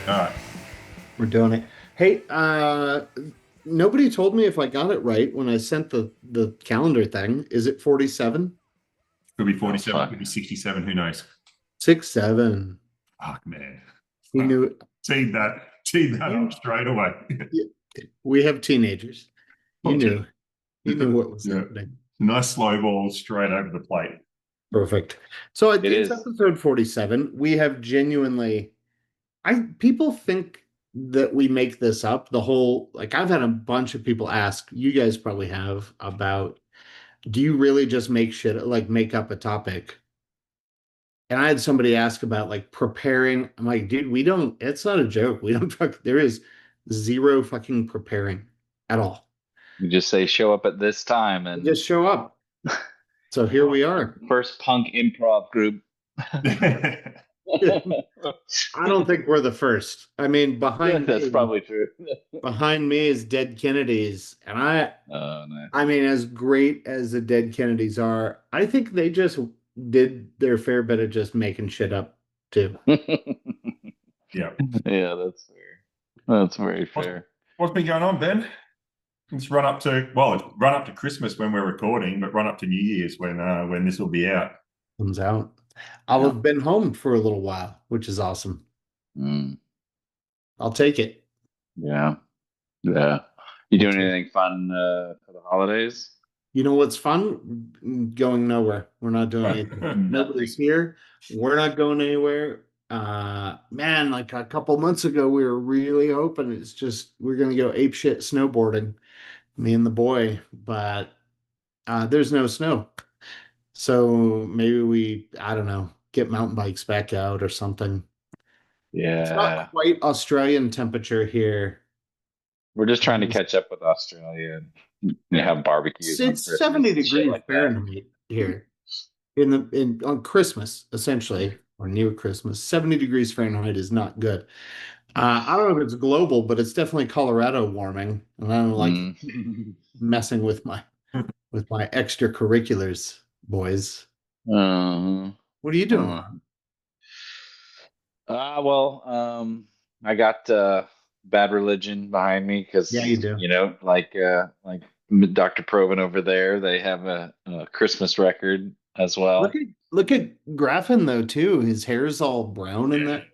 All right. We're doing it. Hey, nobody told me if I got it right when I sent the calendar thing. Is it 47? Could be Oh, 47, fuck. could be 67, who knows? 6-7. Fuck, man. He knew it. Teed that up straight away. We have teenagers. You knew. You knew what was Yeah. happening. Nice slow ball straight over the plate. Perfect. So It it's is. episode 47. We have genuinely people think that we make this up. The whole like I've had a bunch of people ask, you guys probably have, about do you really just make shit like make up a topic? And I had somebody ask about like preparing. I'm like, dude, we don't, it's not a joke. We don't there is zero fucking preparing at all. You just say show up at this time We and just show up. So here we are. first punk improv group. Yeah. I don't think we're the first. I mean, That's probably true. behind me is Dead Kennedys, and Oh, nice. I mean, as great as the Dead Kennedys are, I think they just did their fair bit of just making shit up too. Yeah. Yeah, that's fair. That's very fair. What's been going on, Ben? It's run up to Christmas when we're recording, but run up to New Year's when this will be out. Comes out. I'll have been home for a little while, which is awesome. Mm, I'll take it. yeah. Yeah. You doing anything fun for the holidays? You know what's fun? Going nowhere. We're not doing anything. Nobody's here. We're not going anywhere. Man, like a couple months ago, we were really hoping it's just we're gonna go ape shit snowboarding, me and the boy, but there's no snow. So maybe I don't know, get mountain bikes back out or something. It's Yeah. not quite Australian temperature here. We're just trying to catch up with Australia and have barbecues on It's Christmas 70 and shit degrees like that. Fahrenheit here in on Christmas, essentially, or near Christmas. 70 degrees Fahrenheit is not good. I don't know if it's global, but it's definitely Colorado warming, and I don't like messing with my extracurriculars, boys. Uh, What are you doing? uh, I got Bad Religion behind me because Yeah, you do. like Dr. Proven over there, they have a Christmas record as well. Look at Graffin though too. His hair's all brown in that.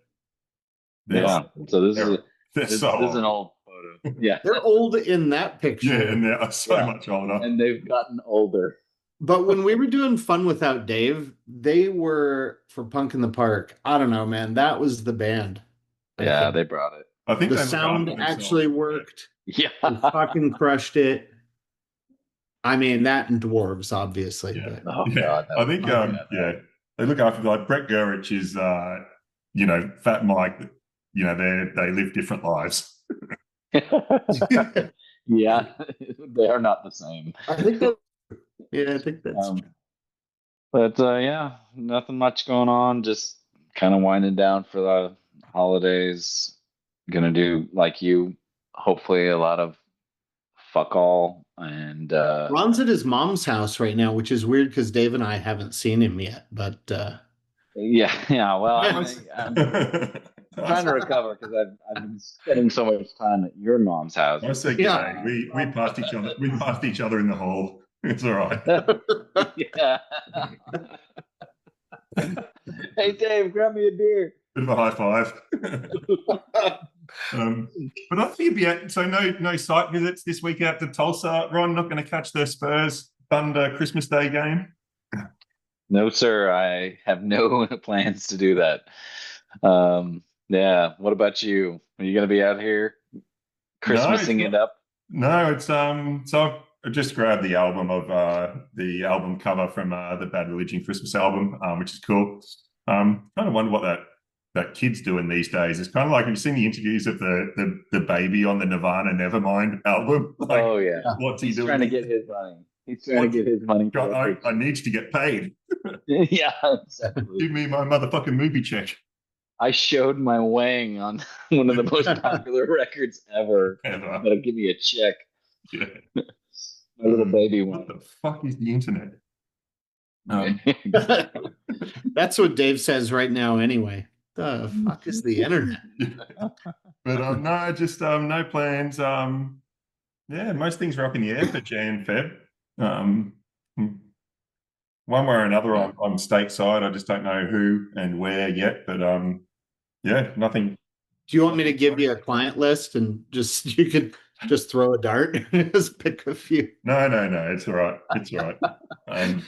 Yeah. So this is an old photo. Yeah. They're old in that picture. Yeah, and they're so much older. And they've gotten older. But when we were doing Fun Without Dave, they were for Punk in the Park. I don't know, man. That was the band. Yeah, they brought it. I think The they sound actually worked. Yeah. They fucking crushed it. I mean, that and Dwarves, obviously. Yeah. But Oh God. I think they look after like Brett Gerrich is Fat Mike, they live different lives. Yeah, they are not the same. I think that. Yeah, I think that's. But yeah, nothing much going on. Just kind of winding down for the holidays. Gonna do like you, hopefully a lot of fuck all and Ron's at his mom's house right now, which is weird because Dave and I haven't seen him yet. But yeah. Well, Yes. I'm trying to recover because I've been spending so much time at your mom's house. I said, Yeah. we passed each other. We passed each other in the hall. It's all right. Yeah. Hey Dave, grab me a beer. Bit of a high five. But I think it'd be so no site visits this week out to Tulsa. Ron, not going to catch the Spurs Thunder Christmas Day game. No, sir. I have no plans to do that. Yeah. What about you? Are you going to be out here Christmasing it up? No, it's so I just grabbed the album of the album cover from the Bad Religion Christmas album, which is cool. Kind of wonder what that kid's doing these days. It's kind of like, have you seen the interviews of the baby on the Nirvana Nevermind album? Like, oh yeah, what's he doing? Trying to get his money. He's trying to get his money. I need to get paid. Yeah, exactly. Give me my motherfucking movie check. I showed my wang on one of the most popular records ever. Better give me a check. Yeah. My little baby what one. the fuck is the internet? Um, That's what Dave says right now anyway. The fuck is the internet? but no, just no plans. Yeah, most things are up in the air for Jan, Feb. One way or another, I'm stateside. I just don't know who and where yet. But yeah, nothing. Do you want me to give you a client list and just you could just throw a dart and just pick a few? No, it's all right. It's all right.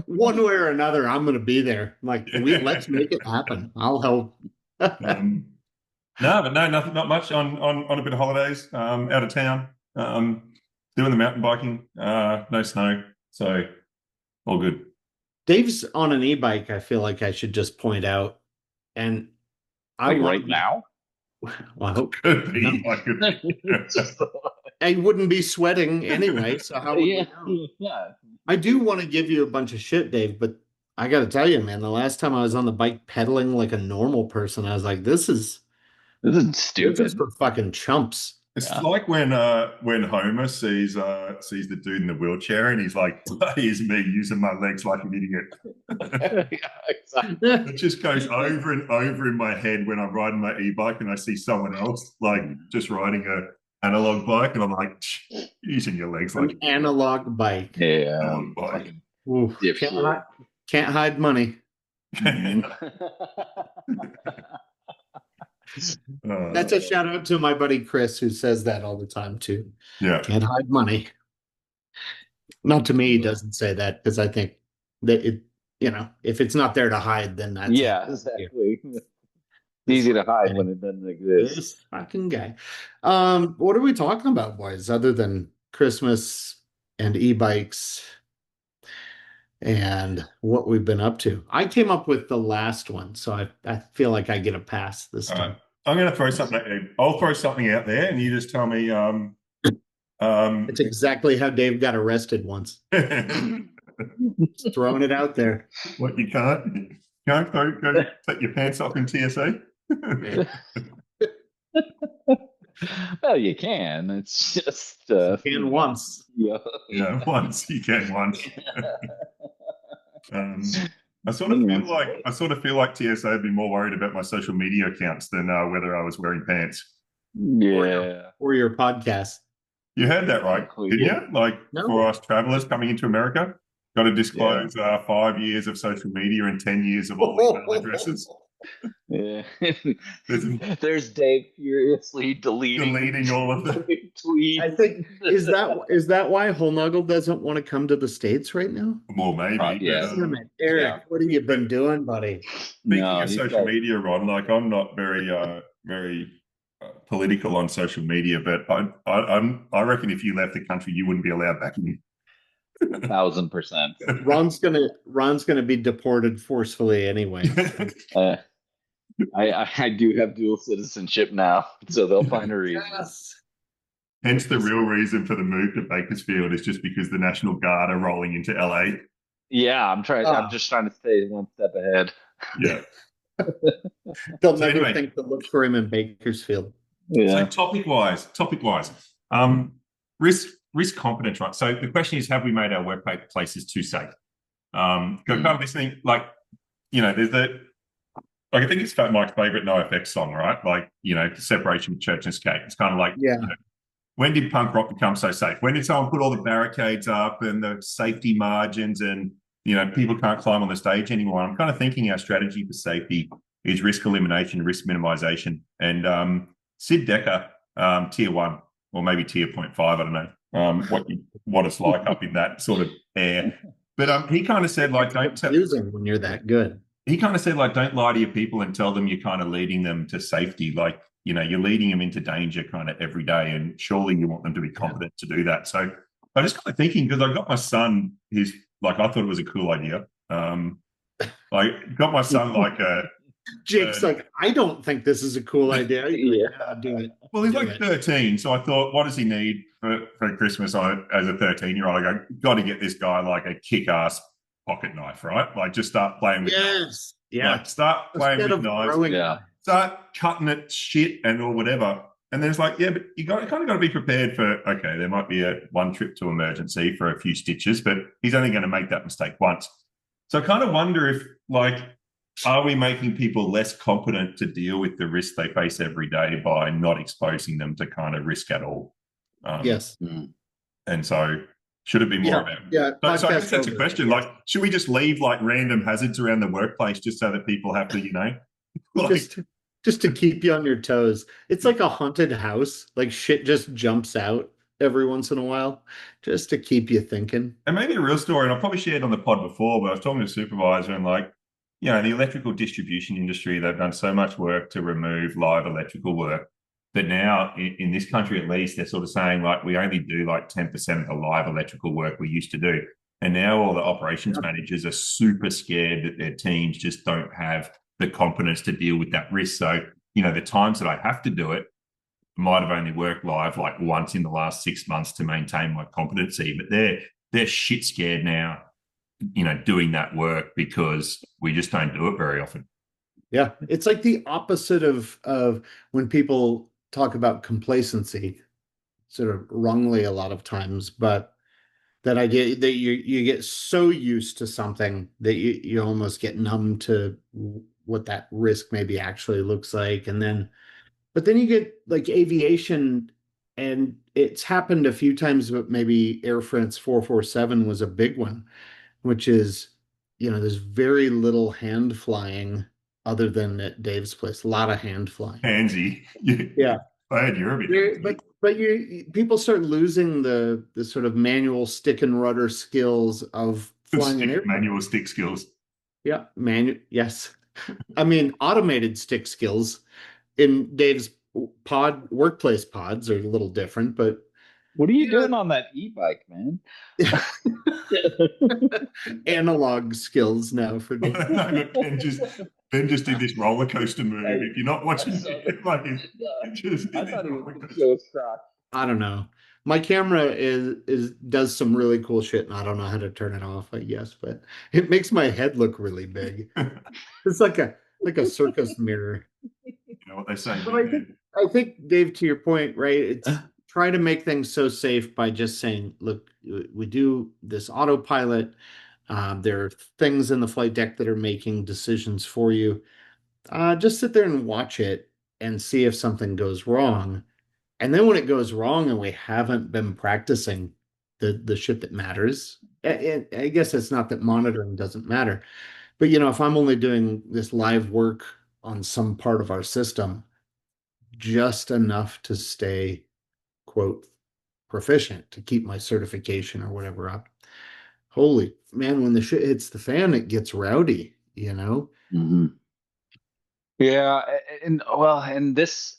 One way or another, I'm going to be there. Like, let's make it happen. I'll help. No, but no, nothing, not much on a bit of holidays. Out of town. Doing the mountain biking. No snow, so all good. Dave's on an e-bike. I feel like I should just point out, and I Like want right now? Well, Could be. no. I could be. I wouldn't be sweating anyway. So how would Yeah, we know? yeah. I do want to give you a bunch of shit, Dave, but I got to tell you, man, the last time I was on the bike pedaling like a normal person, I was like, this is This is this stupid. is for fucking chumps. It's Yeah. like when Homer sees the dude in the wheelchair and he's like, "Here's me using my legs like an idiot." Yeah, exactly. It just goes over and over in my head when I'm riding my e-bike and I see someone else like just riding a analog bike and I'm like, using your legs like An analog bike. Yeah. analog bike. Ooh, Dipshit. can't hide money. That's a shout out to my buddy Chris, who says that all the time too. Yeah. Can't hide money. Not to me, he doesn't say that because I think that it, if it's not there to hide, then that's Yeah, exactly. It's easy to hide when it doesn't exist. this fucking guy. What are we talking about, boys? Other than Christmas and e-bikes and what we've been up to. I came up with the last one, so I feel like I get a pass this All time. right. I'm going to throw something at you. I'll throw something out there and you just tell me It's exactly how Dave got arrested once. Just throwing it out there. what you can't go take your pants off in TSA. Well, you can. It's just And once. Yeah, once you can once. I sort of feel like TSA would be more worried about my social media accounts than whether I was wearing pants. Yeah. Or your podcast. You heard that right, didn't you? Like No. for us travelers coming into America, got to disclose 5 years of social media and 10 years of all email addresses. Yeah. There's Dave furiously deleting all of them. tweets. I think is that why Holnuggle doesn't want to come to the States right now? Well, maybe. Yeah. But, Damn it, Eric, what have you been doing, buddy? speaking of social media, Ron, like I'm not very political on social media, but I reckon if you left the country, you wouldn't be allowed back in. 1000%. Ron's gonna be deported forcefully anyway. I do have dual citizenship now, so they'll find a reason. Yes. Hence the real reason for the move to Bakersfield is just because the National Guard are rolling into LA. Yeah, I'm just trying to stay one step ahead. Yeah. They'll never think to look for him in Bakersfield. So Yeah. topic wise, risk competence, right? So the question is, have we made our workplaces too safe? Kind of listening, like, there's I think it's Mike's favorite NOFX song, right? Like, separation of church and state. It's kind of like, when did punk rock become so safe? When did someone put all the barricades up and the safety margins and, people can't climb on the stage anymore? I'm kind of thinking our strategy for safety is risk elimination, risk minimization. And Sid Decker, tier 1, or maybe tier 0.5, I don't know what it's like up in that sort of air. But he kind of said, like, don't tell using when you're that good. He kind of said, like, don't lie to your people and tell them you're kind of leading them to safety. Like, you're leading them into danger kind of every day. And surely you want them to be competent to do that. So I just kind of thinking, because I got my son, he's like, I thought it was a cool idea. Got my son like a... Jake's like, I don't think this is a cool idea. Yeah, do it. Well, he's like 13. So I thought, what does he need for Christmas as a 13-year-old? I got to get this guy like a kick-ass pocket knife, right? Like, just start playing with knives. Yeah. Like, start playing with knives. Yeah. Start cutting it shit or whatever. And then it's like, yeah, but you kind of got to be prepared for, okay, there might be a one trip to emergency for a few stitches, but he's only going to make that mistake once. So I kind of wonder if, like, are we making people less competent to deal with the risk they face every day by not exposing them to kind of risk at all? Yes. And so should it be more Yeah. about? Yeah. So I guess Podcast that's a over. question. Yeah. Like, should we just leave like random hazards around the workplace just so that people have to, like, Just to keep you on your toes. It's like a haunted house. Like shit just jumps out every once in a while, just to keep you thinking. and maybe a real story, and I've probably shared on the pod before, but I was talking to a supervisor and like, the electrical distribution industry, they've done so much work to remove live electrical work that now in this country, at least, they're sort of saying like, we only do like 10% of the live electrical work we used to do. And now all the operations managers are super scared that their teams just don't have the competence to deal with that risk. So, the times that I have to do it, might have only worked live like once in the last 6 months to maintain my competency, but they're shit scared now, doing that work because we just don't do it very often. Yeah, it's like the opposite of when people talk about complacency, sort of wrongly a lot of times, but that idea that you get so used to something that you almost get numb to what that risk maybe actually looks like. And then but then you get like aviation, and it's happened a few times, but maybe Air France 447 was a big one, which is, there's very little hand flying other than at Dave's place. A lot of hand flying. Handsy. Yeah. I heard you're a bit But handsy. people start losing the sort of manual stick and rudder skills of flying an airplane. Manual stick skills. Yeah, yes. I mean, automated stick skills in Dave's workplace pods are a little different, but What are you yeah, doing on that e-bike, man? analog skills now for Dave. No, but Ben just did this roller coaster move. If you're not watching it, like, just did I this thought he was roller going to coaster. show his crotch. I don't know. My camera is does some really cool shit, and I don't know how to turn it off, I guess, but it makes my head look really big. It's like a circus mirror. You know what they say, But big man. I think Dave, to your point, right? It's try to make things so safe by just saying, look, we do this autopilot. There are things in the flight deck that are making decisions for you. Just sit there and watch it and see if something goes wrong. And then when it goes wrong and we haven't been practicing the shit that matters, I guess it's not that monitoring doesn't matter. But if I'm only doing this live work on some part of our system, just enough to stay, quote, proficient to keep my certification or whatever up. Holy man, when the shit hits the fan, it gets rowdy. Mm-hmm. Yeah, and this.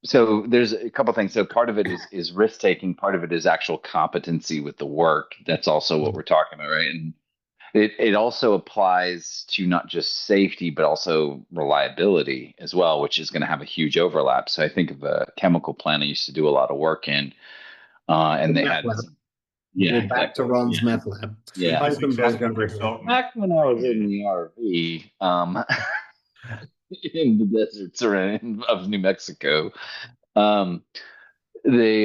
So there's a couple things. So part of it is risk taking. Part of it is actual competency with the work. That's also what we're talking about, right? And it also applies to not just safety, but also reliability as well, which is going to have a huge overlap. So I think of a chemical plant I used to do a lot of work in, and they Meth had lab. some, yeah, We're back to exactly, Ron's yeah, meth lab. yeah. Heisenberg Successful over here. consultant. Back when I was in the RV, in the deserts of New Mexico, um, they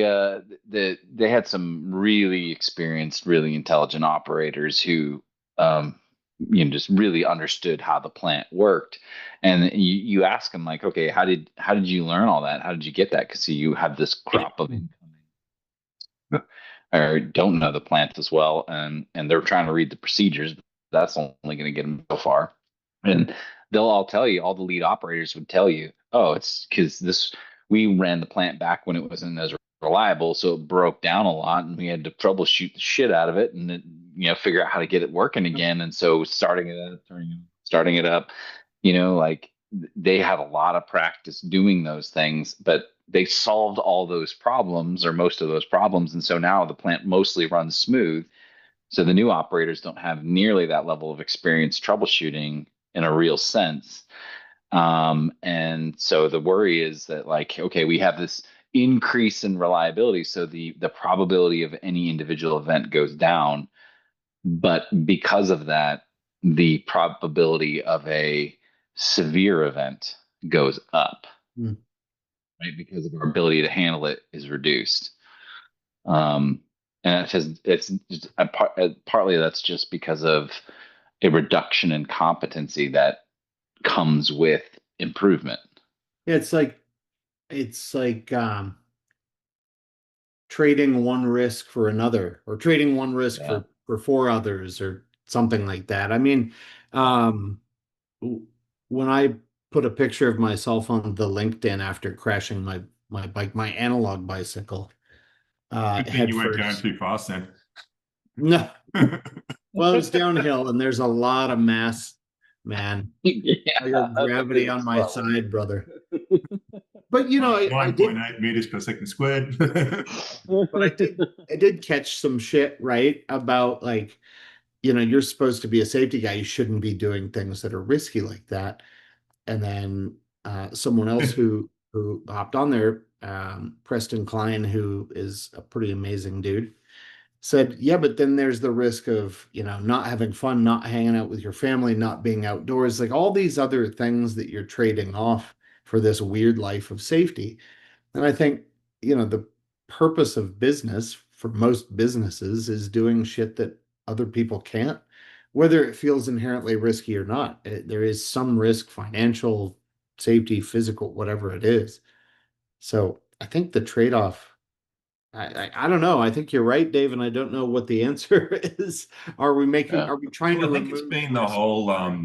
had some really experienced, really intelligent operators who um just really understood how the plant worked. And you ask them like, okay, how did you learn all that? How did you get that? Because you have this crop of incoming or don't know the plant as well, and they're trying to read the procedures. But that's only going to get them so far. And they'll all tell you, all the lead operators would tell you, oh, it's because we ran the plant back when it wasn't as reliable, so it broke down a lot, and we had to troubleshoot the shit out of it, and then, figure out how to get it working again. And so starting it up, like they had a lot of practice doing those things, but they solved all those problems or most of those problems, and so now the plant mostly runs smooth. So the new operators don't have nearly that level of experience troubleshooting in a real sense. And so the worry is that, like, okay, we have this increase in reliability, so the probability of any individual event goes down, but because of that, the probability of a severe event goes up. Hmm. right? Because of our ability to handle it is reduced. Um, and it's just partly that's just because of a reduction in competency that comes with improvement. It's like trading one risk for another, or trading one risk Yeah. for four others, or something like that. I mean, um, when I put a picture of myself on the LinkedIn after crashing my bike, my analog bicycle, Good thing head you weren't going first. too fast then. No, well, it was downhill, and there's a lot of mass, man. Yeah, I got that's a gravity big on my swell. side, brother. But I did, 9.8 meters per second squared. but I did catch some shit, right? About like, you're supposed to be a safety guy. You shouldn't be doing things that are risky like that. And then someone else who hopped on there, Preston Klein, who is a pretty amazing dude, said, "Yeah, but then there's the risk of, not having fun, not hanging out with your family, not being outdoors, like all these other things that you're trading off for this weird life of safety." And I think, the purpose of business for most businesses is doing shit that other people can't, whether it feels inherently risky or not. There is some risk, financial, safety, physical, whatever it is. So I think the trade-off, I don't know. I think you're right, Dave, and I don't know what the answer is. Yeah. Are we trying Well, to I think it's remove been the risk? whole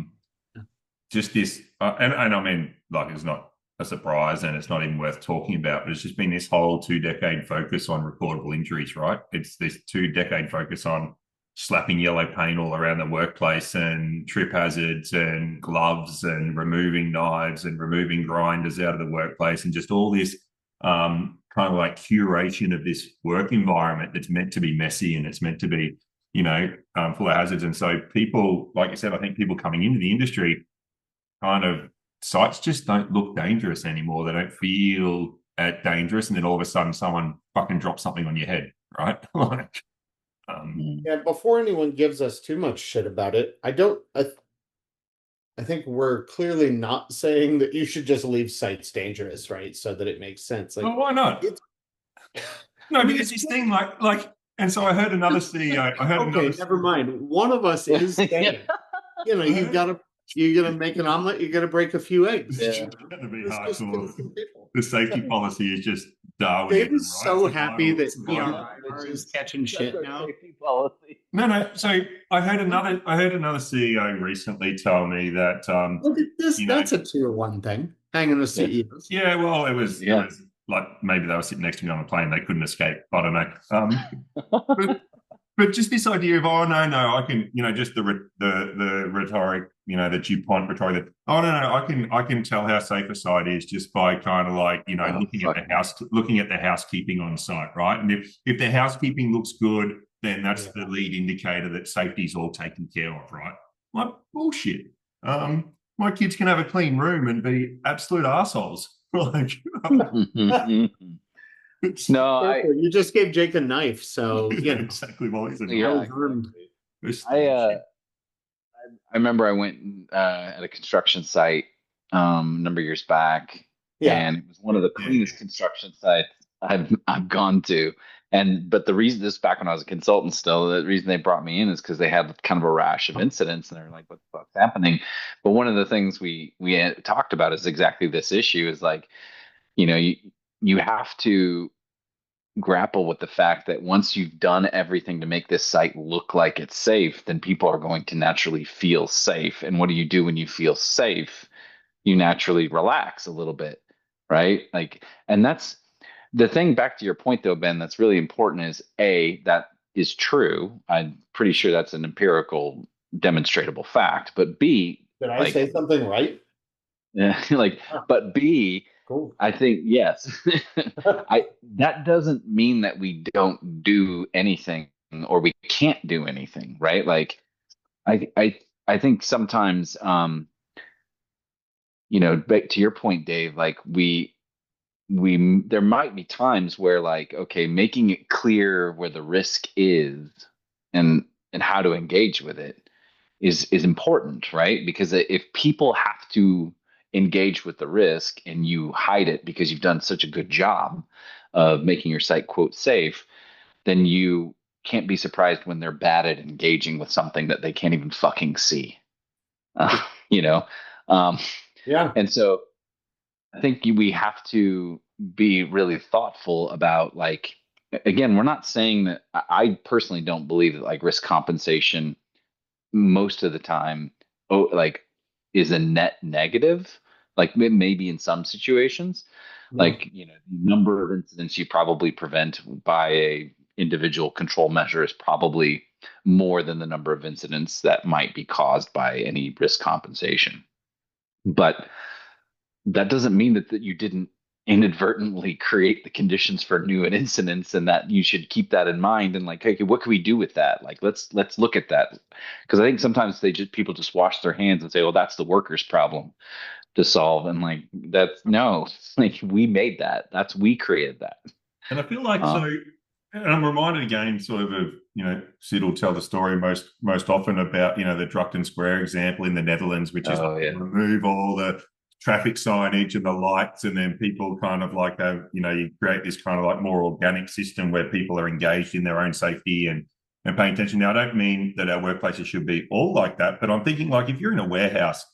just this, and I mean, like, it's not a surprise, and it's not even worth talking about. But it's just been this whole 2 decade focus on recordable injuries, right? It's this 2 decade focus on slapping yellow paint all around the workplace, and trip hazards, and gloves, and removing knives, and removing grinders out of the workplace, and just all this kind of like curation of this work environment that's meant to be messy, and it's meant to be, full of hazards. And so people, like you said, I think people coming into the industry, kind of, sites just don't look dangerous anymore. They don't feel dangerous, and then all of a sudden someone fucking drops something on your head, right? Like, Mm. Yeah, before anyone gives us too much shit about it, I think we're clearly not saying that you should just leave sites dangerous, right? So that it makes sense. well, Like why not? it's, No, I but mean, it's this thing like, and so I heard another CEO. I heard another. okay, never mind. One of us is Yeah. saying, I heard, you gotta make an omelet, you gotta break a few eggs. it's Yeah. going to be Let's just kill hardcore. some people. The safety policy is just Dave Darwinism, is right? so happy Survival, that survival. PRIR is catching That's shit our now. safety policy. No, no. So I heard another CEO recently tell me that, Look at this. you know, That's a tier one thing. Hanging with Yeah. CEOs. yeah, well, it Yeah. was like maybe they were sitting next to me on a plane, they couldn't escape. I don't know. But but just this idea of, oh no, no, I can, just the rhetoric, the DuPont rhetoric that, oh no, no, I can tell how safe a site is just by kind of like, Oh, fuck. looking at the housekeeping on site, right? And if the housekeeping looks good, then that's Yeah. the lead indicator that safety's all taken care of, right? Like, bullshit. My kids can have a clean room and be absolute assholes. Like, it's No, Careful, you just gave Jake a knife, so exactly what he's a I yeah, was armed. exactly. This I shit. I remember I went at a construction site a number of years back, Yeah. and it was one of the Yeah. cleanest construction sites I've gone to. And but the reason this back when I was a consultant still, the reason they brought me in is because they had kind of a rash of incidents, and they're like, "What the fuck's happening?" But one of the things we had talked about is exactly this issue: is like, you know, you have to grapple with the fact that once you've done everything to make this site look like it's safe, then people are going to naturally feel safe. And what do you do when you feel safe? You naturally relax a little bit, right? Like, and that's the thing. Back to your point, though, Ben, that's really important is A, that is true. I'm pretty sure that's an empirical, demonstrable fact. But B, Did I like, say something right? like, Huh, but B, cool. I think yes. I that doesn't mean that we don't do anything or we can't do anything, right? Like I think sometimes back to your point, Dave, like we there might be times where like okay, making it clear where the risk is and how to engage with it is important, right? Because if people have to engaged with the risk and you hide it because you've done such a good job of making your site quote safe, then you can't be surprised when they're bad at engaging with something that they can't even fucking see. You know, um, Yeah. and so I think we have to be really thoughtful about, like, again, we're not saying that. I personally don't believe that like risk compensation most of the time, oh, like, is a net negative. Like maybe in some situations, Yeah. like, the number of incidents you probably prevent by a individual control measure is probably more than the number of incidents that might be caused by any risk compensation. But that doesn't mean that you didn't inadvertently create the conditions for new incidents, and that you should keep that in mind. And like, okay, what can we do with that? Like, let's look at that, because I think sometimes people just wash their hands and say, well, that's the workers' problem to solve. And like, that's no, like, we made that. We created that. And I feel like Uh, so, and I'm reminded again, sort of, Sid will tell the story most often about, the Drukton Square example in the Netherlands, which is like oh you yeah. remove all the traffic signage and the lights, and then people kind of like have, you create this kind of like more organic system where people are engaged in their own safety and paying attention. Now, I don't mean that our workplaces should be all like that, but I'm thinking like if you're in a warehouse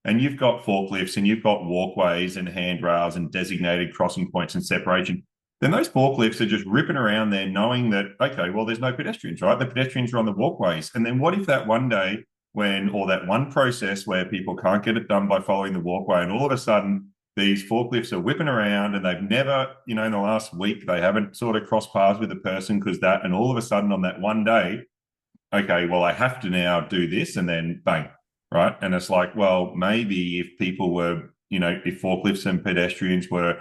and you've got forklifts and you've got walkways and handrails and designated crossing points and separation, then those forklifts are just ripping around there knowing that, okay, well, there's no pedestrians, right? The pedestrians are on the walkways. And then what if that one day or that one process where people can't get it done by following the walkway, and all of a sudden these forklifts are whipping around and they've never, in the last week, they haven't sort of crossed paths with a person because that, and all of a sudden on that one day, okay, well, I have to now do this, and then bang, right? And it's like, well, maybe if people were, if forklifts and pedestrians were,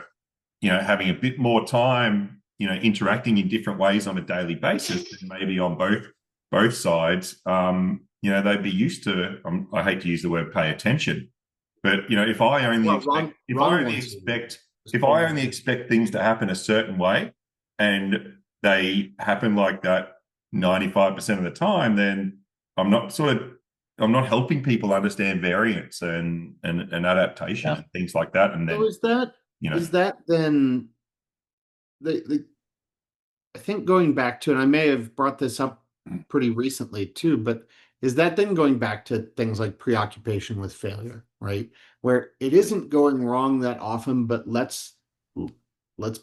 having a bit more time, interacting in different ways on a daily basis, and maybe on both sides, they'd be used to. I hate to use the word "pay attention," but if I only Well, expect, if I Ron only expect things to happen a certain way, and they happen like that 95% of the time, then I'm not sort of I'm not helping people understand variance and adaptation Yeah. and things like that. And So then you know is that then the I think going back to, and I may have brought this up pretty recently too, but is that then going back to things like preoccupation with failure, right? Where it isn't going wrong that often, but let's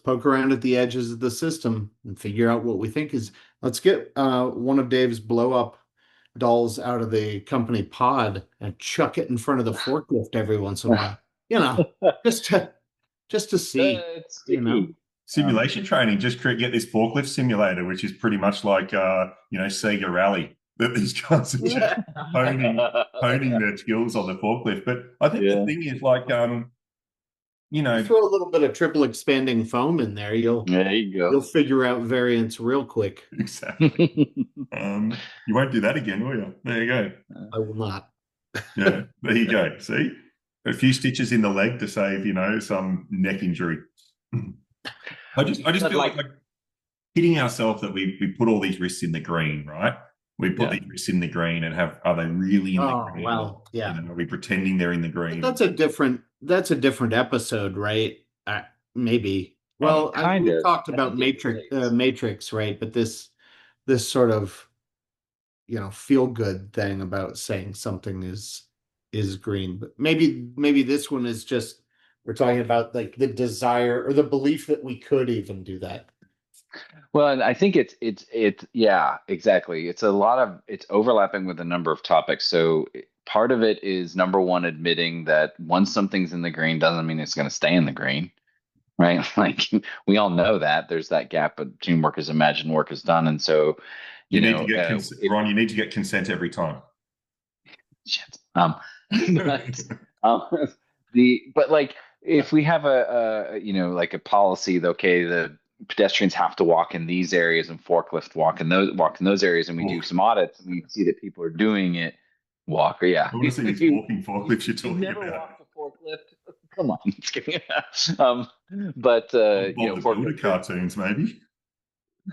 poke around at the edges of the system and figure out what we think is. Let's get one of Dave's blow up dolls out of the company pod and chuck it in front of the forklift every once in a while. You know, just to see, It's you know. sticky. simulation training, just get this forklift simulator, which is pretty much like Sega Rally, that these guys are just honing their skills on the forklift. But I think the Yeah. thing is like you You know throw a little bit of triple expanding foam in there, There you you'll go. figure out variance real quick. exactly. You won't do that again, will you? There you go. I will not. Yeah, there you go. See, a few stitches in the leg to save some neck injury. I just But feel like, like, kidding ourselves that we put all these risks in the green, right? We put yeah. these risks in the green, and are they really in the Oh, green, or well, yeah. are we pretending they're in the But green? that's a different episode, right? Maybe. I don't know. Well, Kind we've of. talked I about think it relates. Matrix, right? But this sort of, feel good thing about saying something is green. But maybe this one is just, we're talking about like the desire or the belief that we could even do that. Well, and I think yeah, exactly. It's overlapping with a number of topics. So part of it is, number one, admitting that once something's in the green doesn't mean it's going to stay in the green, right? Like, we all know that there's that gap between work is imagined, work is done. And so, You need to get if Ron. You need to get consent every time. shit. But um, but like, if we have like a policy that, okay, the pedestrians have to walk in these areas and forklift walk in those areas, and we do Walk. some audits and we see that people are doing it, walk, or yeah. I want to see these walking forklifts you're You've talking never about. walked a forklift? Come on. Just kidding. But Bob the Builder forklift, cartoons, maybe.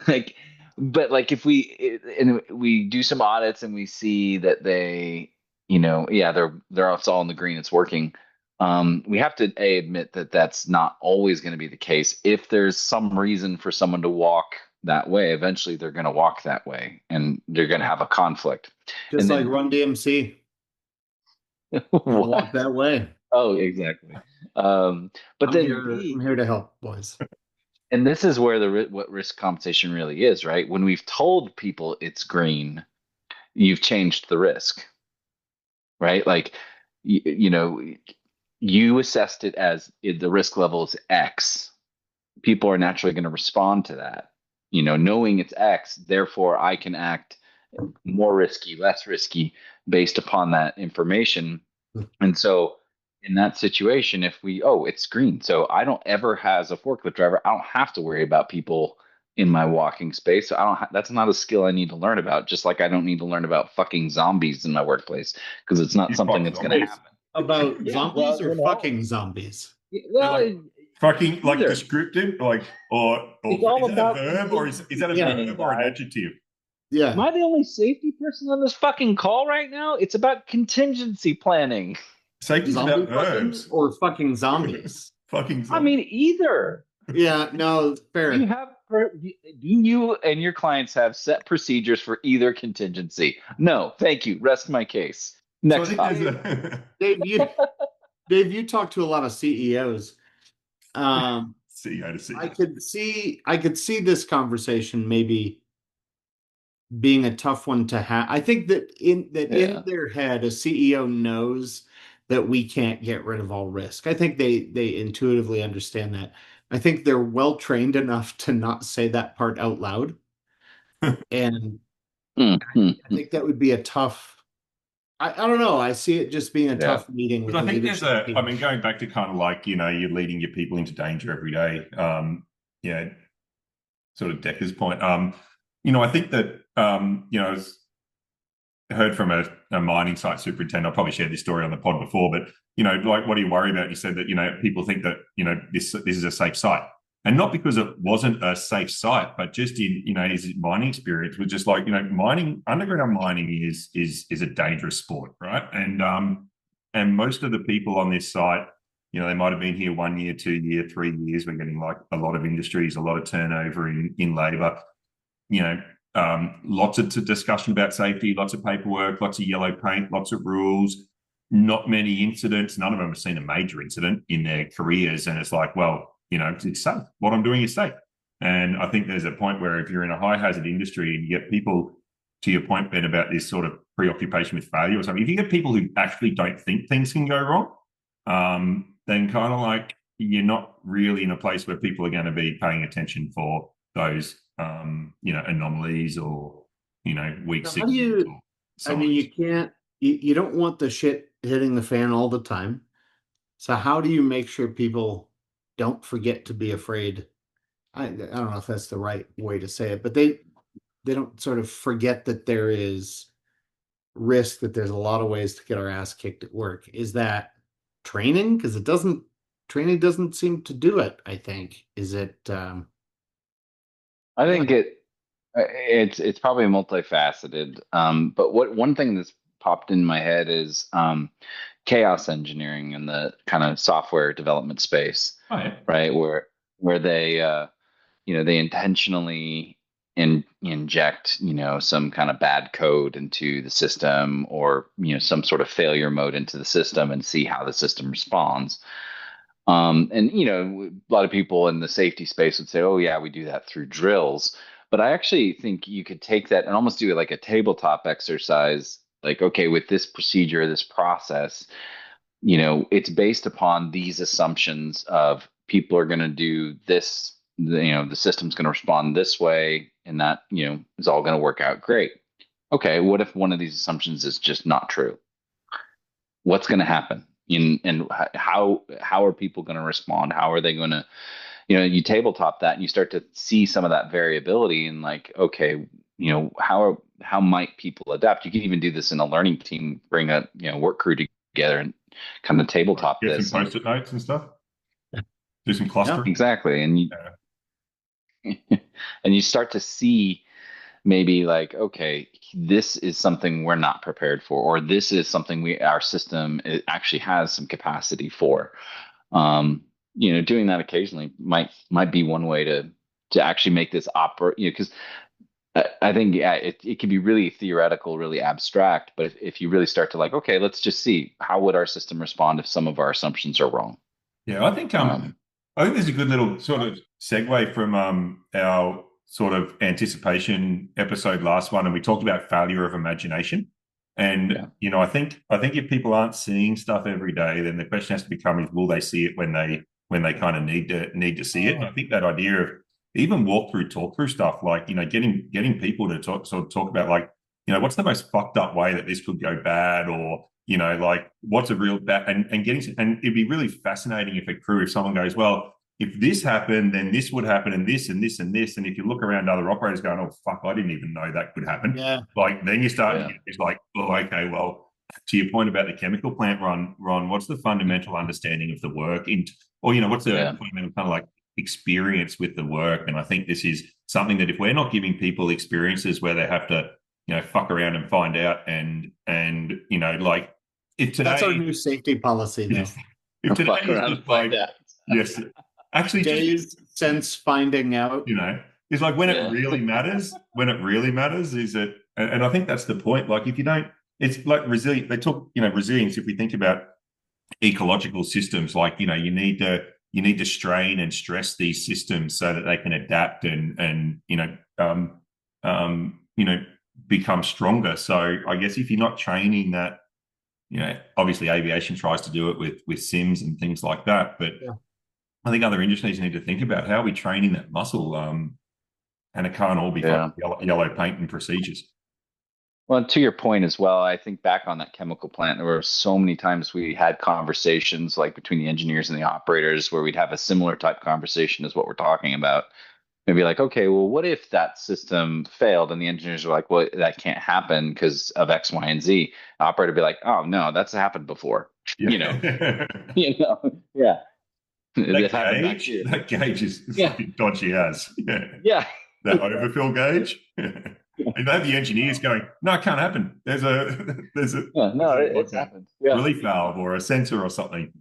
like, but like, if we do some audits and we see that they, yeah, they're all in the green, it's working. We have to admit that that's not always going to be the case. If there's some reason for someone to walk that way, eventually they're going to walk that way, and they're going to have a conflict. Just And like then Run DMC. I'll walk what? that way. Oh, exactly. But then I'm here to help, boys. and this is where what risk compensation really is, right? When we've told people it's green, you've changed the risk, right? Like, you know, you assessed it as the risk level is X. People are naturally going to respond to that. Knowing it's X, therefore I can act more risky, less risky based upon that information. And so in that situation, if it's green. So I don't ever, as a forklift driver, I don't have to worry about people in my walking space. So that's not a skill I need to learn about, just like I don't need to learn about fucking zombies in my workplace because it's not You something fuck that's going to zombies. happen. About Yeah, zombies well, or fucking zombies? They're like well, fucking like either. descriptive, like or It's all is that a about verb or is that a planning, verb or an guys. adjective? Am Yeah. I the only safety person on this fucking call right now? It's about contingency planning. Safety's Zombie about fucking verbs. or fucking zombies? Fucking I zombie. mean, either. Yeah, no, Do you fair. have do you and your clients have set procedures for either contingency? No, thank you. Rest my case. So I Next think there's topic. a Dave, you talk to a lot of CEOs. CEO to I CEO. could see this conversation maybe being a tough one to have. I think that in Yeah. their head, a CEO knows that we can't get rid of all risk. I think they intuitively understand that. I think they're well trained enough to not say that part out loud. And I Mm-hmm. think that would be a tough. I don't know. I see it just being a Yeah. tough meeting with But the I think there's leadership I team. mean, going back to kind of like, you're leading your people into danger every day. Yeah, sort of Decker's point. I think that, I heard from a mining site superintendent. I probably shared this story on the pod before, but like, what do you worry about? He said that people think that this is a safe site, and not because it wasn't a safe site, but just in his mining experience was just like mining, underground mining is a dangerous sport, right? And most of the people on this site, they might have been here 1 year, 2 year, 3 years. We're getting like a lot of industries, a lot of turnover in labour. Lots of discussion about safety, lots of paperwork, lots of yellow paint, lots of rules, not many incidents. None of them have seen a major incident in their careers. And it's like, well, it's safe. What I'm doing is safe. And I think there's a point where if you're in a high hazard industry and you get people, to your point, Ben, about this sort of preoccupation with failure or something, if you get people who actually don't think things can go wrong, then kind of like you're not really in a place where people are going to be paying attention for those anomalies or weak So how do signals you? or I mean, signs. you can't. You don't want the shit hitting the fan all the time. So how do you make sure people don't forget to be afraid? I don't know if that's the right way to say it, but they don't sort of forget that there is risk, that there's a lot of ways to get our ass kicked at work. Is that training? Because training doesn't seem to do it, I think. Is it I yeah. think it's probably multifaceted. But what one thing that's popped in my head is chaos engineering in the kind of software development space, Oh yeah. right? Where they intentionally inject some kind of bad code into the system, or some sort of failure mode into the system, and see how the system responds. And a lot of people in the safety space would say, "Oh yeah, we do that through drills." But I actually think you could take that and almost do it like a tabletop exercise. Like, okay, with this procedure, this process, it's based upon these assumptions of people are going to do this. The system's going to respond this way, and that is all going to work out great. Okay, what if one of these assumptions is just not true? What's going to happen? And how are people going to respond? How are they going to, you tabletop that and you start to see some of that variability, and like, okay, how might people adapt? You can even do this in a learning team, bring a work crew together and kind of Right. tabletop Get some this. And post-it notes and stuff. Do some Yeah. clustering. exactly, and you Yeah. and you start to see maybe like, okay, this is something we're not prepared for, or this is something our system actually has some capacity for. Doing that occasionally might be one way to actually make this operate. Because I think it can be really theoretical, really abstract, but if you really start to like, okay, let's just see how would our system respond if some of our assumptions are wrong. Yeah, I think there's a good little sort of segue from our sort of anticipation episode last one, and we talked about failure of imagination. And I think if people aren't seeing stuff every day, then the question has to become is will they see it when they kind of need to see it? And I think that idea of even talk through stuff like getting people to talk about like what's the most fucked up way that this could go bad, or like what's a real bad and getting and it'd be really fascinating if someone goes, well, if this happened, then this would happen, and this and this and this. And if you look around other operators going, oh fuck, I didn't even know that could happen. Yeah. Like then you start to get it's like, oh, okay, well, to your point about the chemical plant, Ron, what's the fundamental understanding of the work what's the fundamental kind of like experience with the work? And I think this is something that if we're not giving people experiences where they have to, fuck around and find out and like if today that's our new safety policy though. If today fuck around and find out. Yes. Actually days since finding out. It's like when it really matters, is it and I think that's the point. Like if you don't, it's like resilient. They talk, resilience, if we think about ecological systems, like, you need to strain and stress these systems so that they can adapt and become stronger. So I guess if you're not training that, obviously aviation tries to do it with sims and things like that, but I think other industries need to think about how are we training that muscle, and it can't all be yellow paint and procedures. Well, to your point as well, I think back on that chemical plant, there were so many times we had conversations like between the engineers and the operators where we'd have a similar type conversation as what we're talking about. Maybe like, okay, well, what if that system failed? And the engineers were like, well, that can't happen because of X, Y, and Z. The operator would be like, oh, no, that's happened before. Yeah. That gauge is fucking dodgy as. Yeah. That overfill gauge. And they have the engineers going, no, it can't happen. It's happened. Relief valve or a sensor or something.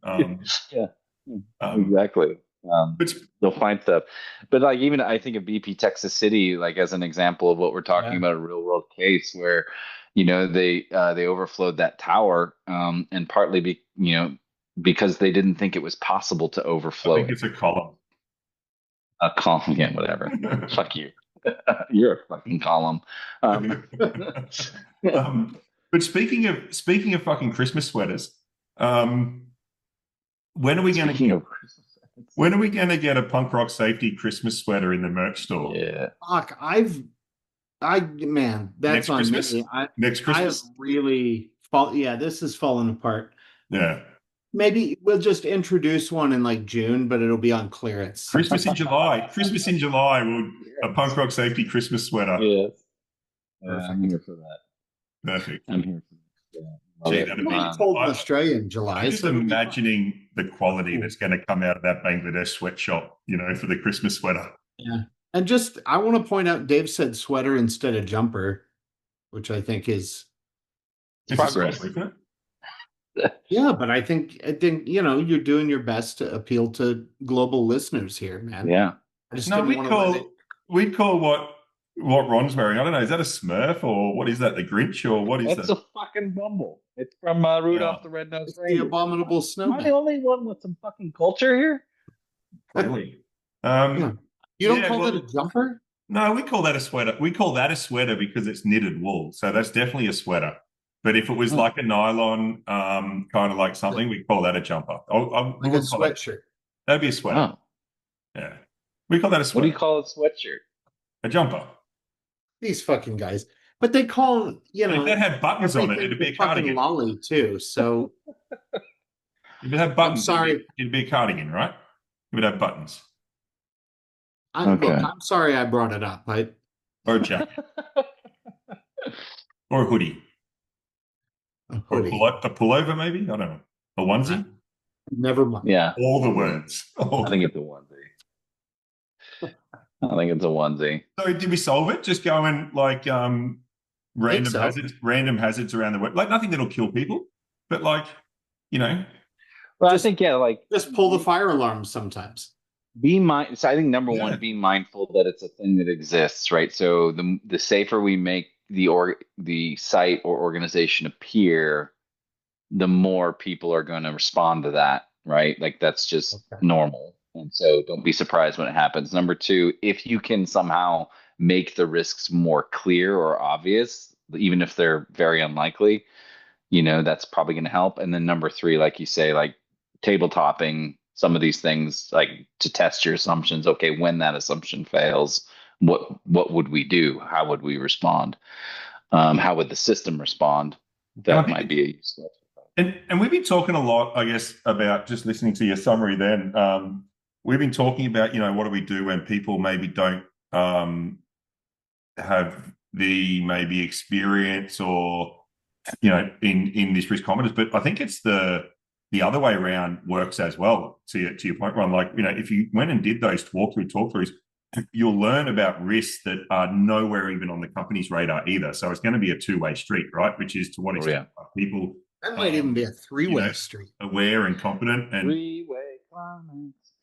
Exactly. They'll find stuff, but like even I think of BP Texas City, like as an example of what we're talking about, a real world case where, they overflowed that tower, and partly because they didn't think it was possible to overflow. I think it's a column. A column, yeah, whatever. Fuck you. You're a fucking column. But speaking of fucking Christmas sweaters, when are we going to get a punk rock safety Christmas sweater in the merch store? Yeah. Fuck, man, that's on me. Next Christmas. This is falling apart. Yeah. Maybe we'll just introduce one in like June, but it'll be on clearance. Christmas in July. A punk rock safety Christmas sweater. Yes. I'm here for that. Perfect. I'm here for that. Gee, that'd be cold in Australia in July. I'm just imagining the quality that's going to come out of that Bangladesh sweatshop, for the Christmas sweater. Yeah. And I want to point out, Dave said sweater instead of jumper, which I think is progress. Isn't it? Yeah, but I think you're doing your best to appeal to global listeners here, man. Yeah. We'd call what Ron's wearing. I don't know. Is that a Smurf or what is that? The Grinch or what is that? It's a fucking Bumble. It's from Rudolph the Red-Nosed Reindeer. The abominable snowman. Am I the only one with some fucking culture here? Really? You don't call that a jumper? No, we call that a sweater. We call that a sweater because it's knitted wool. So that's definitely a sweater. But if it was like a nylon, kind of like something, we call that a jumper. Like a sweatshirt. That'd be a sweater. Oh. Yeah. We call that a sweater. What do you call a sweatshirt? A jumper. These fucking guys. But they call, if that had buttons on it, it'd be a cardigan. Lolly too, so. If it had buttons, it'd be a cardigan, right? If it had buttons. Look, I'm sorry I brought it up. Or a jacket. Or a hoodie. A pullover, maybe? I don't know. A onesie? Never mind. Yeah. All the words. I think it's a onesie. I think it's a onesie. So did we solve it? Just going like so. random hazards around the world, like nothing that'll kill people, but like, you know, Well, Just- I think like Just pull the fire alarms sometimes. So I think number Yeah. one, be mindful that it's a thing that exists, right? So the safer we make the site or organization appear, the more people are going to respond to that, right? Like that's just Okay. normal. And so don't be surprised when it happens. Number two, if you can somehow make the risks more clear or obvious, even if they're very unlikely, that's probably going to help. And then number three, like you say, like tabletopping some of these things, like to test your assumptions. Okay, when that assumption fails, what would we do? How would we respond? How would the system respond? That might be a useful. and we've been talking a lot, I guess, about just listening to your summary. Then we've been talking about, what do we do when people maybe don't have the maybe experience or in this risk competence, but I think it's the other way around works as well. To your point, Ron, like if you went and did those talkthroughs, you'll learn about risks that are nowhere even on the company's radar either. So it's going to be a two-way street, right? Which is to what extent are people That might even be a three-way street. aware and competent. And Three-way climates.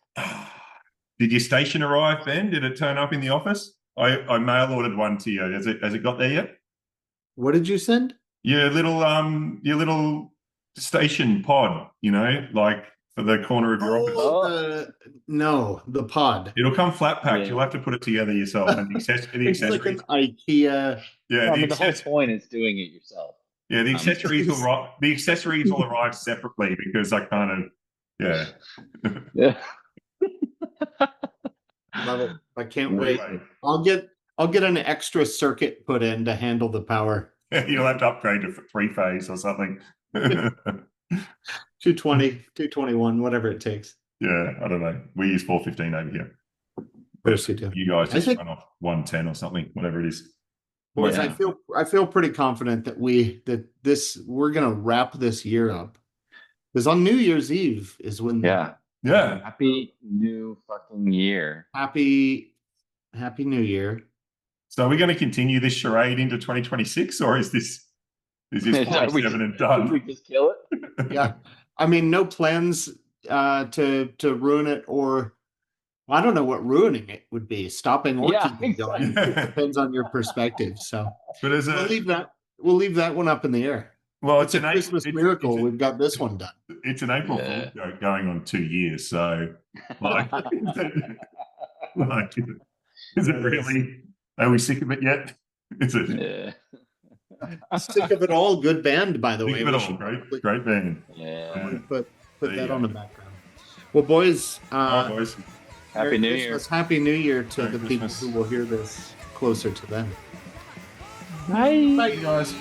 did your station arrive, Ben? Did it turn up in the office? I mail ordered one to you. Has it got there yet? What did you send? Your little station pod, like for the corner of your office. The pod. It'll come flat packed. Yeah. You'll have to put it together yourself. And the It's like accessories. an IKEA. Yeah, The whole point is doing it yourself. Yeah, the accessories will arrive separately because I kind of Yeah. Love it. I can't wait. I'll get an extra circuit put in to handle the power. You'll have to upgrade to 3-phase or something. 220, 221, whatever it takes. Yeah, I don't know. We use 415 over here. Of course you do. You guys just run off 110 or something, whatever it is. Boys, I feel pretty confident that we're gonna wrap this year up. Because on New Year's Eve is when Yeah. Happy new fucking year. Happy New Year. So are we going to continue this charade into 2026, or is this 47 and done? Did we just kill it? Yeah. I mean, no plans to ruin it, or I don't know what ruining it would be. Stopping or keeping going. It depends on your perspective. So but we'll leave that one up in the air. Well, it's a Christmas miracle. We've got this one done. It's an April Fool's joke going on 2 years. So, is it really? Are we sick of it yet? Is it? Yeah. Sick of it all. Good band, by the way. Sick of it all. Great band. Yeah. Put that on the background. Well, boys. Boys. Happy New Year. Happy New Year to the people who will hear this closer to them. Bye. Bye, guys.